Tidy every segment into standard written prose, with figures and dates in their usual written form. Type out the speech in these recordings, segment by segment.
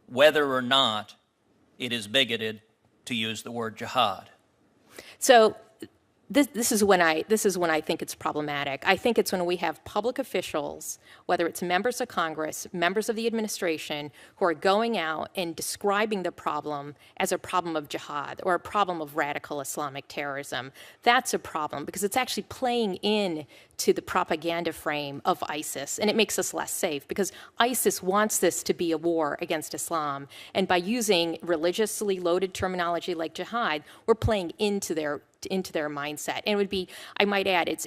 whether or not it is bigoted to use the word jihad? So this is when I think it's problematic. I think it's when we have public officials, whether it's members of Congress, members of the administration, who are going out and describing the problem as a problem of jihad or a problem of radical Islamic terrorism. That's a problem because it's actually playing in to the propaganda frame of ISIS, and it makes us less safe because ISIS wants this to be a war against Islam, and by using religiously loaded terminology like jihad, we're playing into their mindset. And it would be, I might add, it's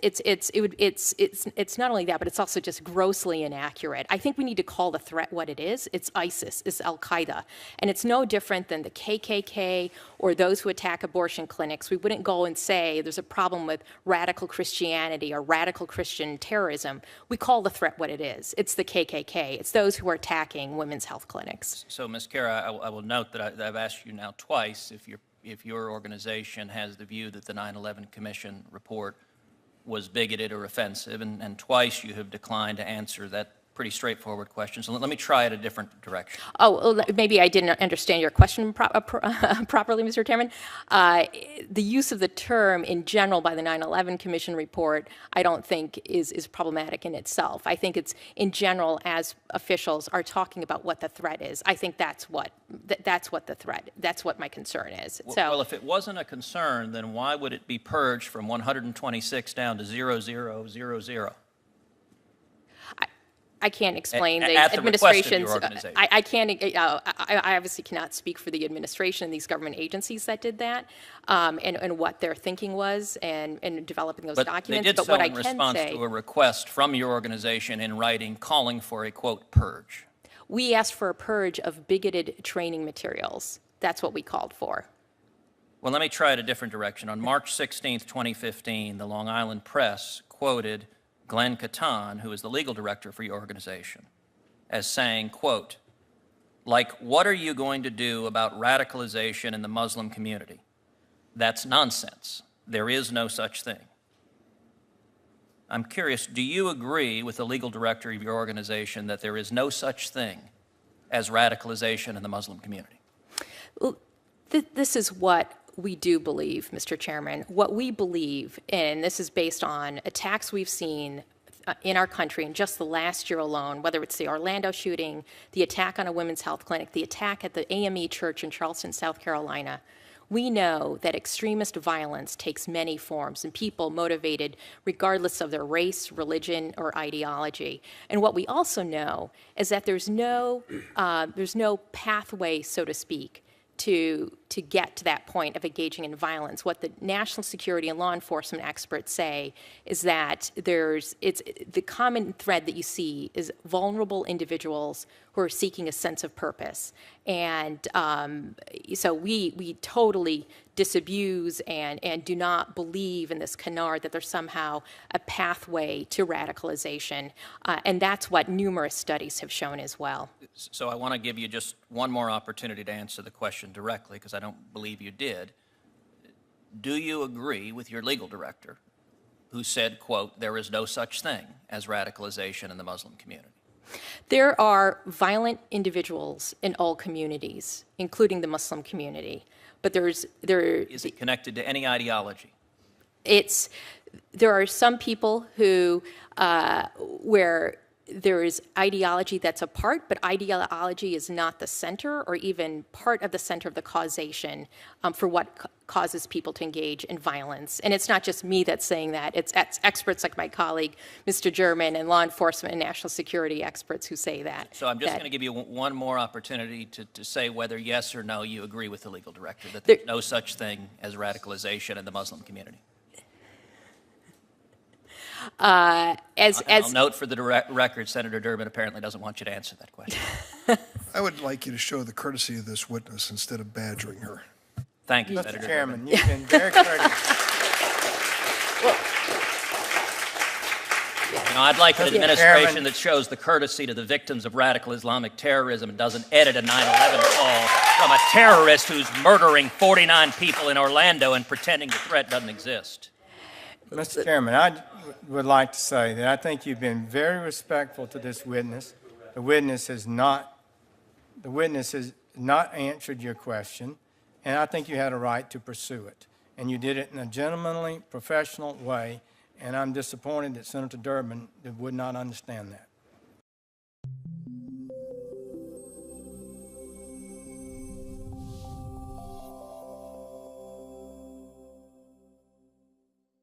not only that, but it's also just grossly inaccurate. I think we need to call the threat what it is. It's ISIS, it's Al-Qaeda. And it's no different than the KKK or those who attack abortion clinics. We wouldn't go and say there's a problem with radical Christianity or radical Christian terrorism. We call the threat what it is. It's the KKK. It's those who are attacking women's health clinics. So, Ms. Kara, I will note that I've asked you now twice if your organization has the view that the 9/11 Commission report was bigoted or offensive, and twice you have declined to answer that pretty straightforward question. So let me try it a different direction. Oh, well, maybe I didn't understand your question properly, Mr. Chairman. The use of the term in general by the 9/11 Commission report, I don't think is problematic in itself. I think it's in general as officials are talking about what the threat is. I think that's what my concern is. Well, if it wasn't a concern, then why would it be purged from 126 down to 0000? I can't explain the at administration's. The I can't. I obviously cannot speak for the administration and these government agencies that did that, and what their thinking was, and developing those documents. They did so in response to a request from your organization in writing calling for a quote purge. We asked for a purge of bigoted training materials. That's what we called for. Well, let me try it a different direction. On March 16th, 2015, the Long Island Press quoted Glenn Catan, who is the legal director for your organization, as saying, quote, like, what are you going to do about radicalization in the Muslim community? That's nonsense. There is no such thing. I'm curious, do you agree with the legal director of your organization that there is no such thing as radicalization in the Muslim community? Well, this is what we do believe, Mr. Chairman. What we believe, and this is based on attacks we've seen in our country in just the last year alone, whether it's the Orlando shooting, the attack on a women's health clinic, the attack at the AME Church in Charleston, South Carolina, we know that extremist violence takes many forms and people motivated regardless of their race, religion, or ideology. And what we also know is that there's no pathway, so to speak, to get to that point of engaging in violence. What the national security and law enforcement experts say is that the common thread that you see is vulnerable individuals who are seeking a sense of purpose. And so we totally disabuse and do not believe in this canard that there's somehow a pathway to radicalization. And that's what numerous studies have shown as well. So I want to give you just one more opportunity to answer the question directly, because I don't believe you did. Do you agree with your legal director who said, quote, there is no such thing as radicalization in the Muslim community? There are violent individuals in all communities, including the Muslim community. But is it connected to any ideology? There are some people who, where there is ideology that's a part, but ideology is not the center or even part of the center of the causation for what causes people to engage in violence. And it's not just me that's saying that. It's experts like my colleague, Mr. German, and law enforcement and national security experts who say that. So I'm just going to give you one more opportunity to say whether yes or no you agree with the legal director that there's no such thing as radicalization in the Muslim community. I'll note for the record, Senator Durbin apparently doesn't want you to answer that question. I would like you to show the courtesy of this witness instead of badgering her. Thank you, Mr. Senator Chairman, Durbin. you've been very courteous. I'd like an administration that shows the courtesy to the victims of radical Islamic terrorism and doesn't edit a 9/11 call from a terrorist who's murdering 49 people in Orlando and pretending the threat doesn't exist. Mr. Chairman, I would like to say that I think you've been very respectful to this witness. The witness has not the witness has not answered your question, and I think you had a right to pursue it. And you did it in a gentlemanly, professional way, and I'm disappointed that Senator Durbin would not understand that.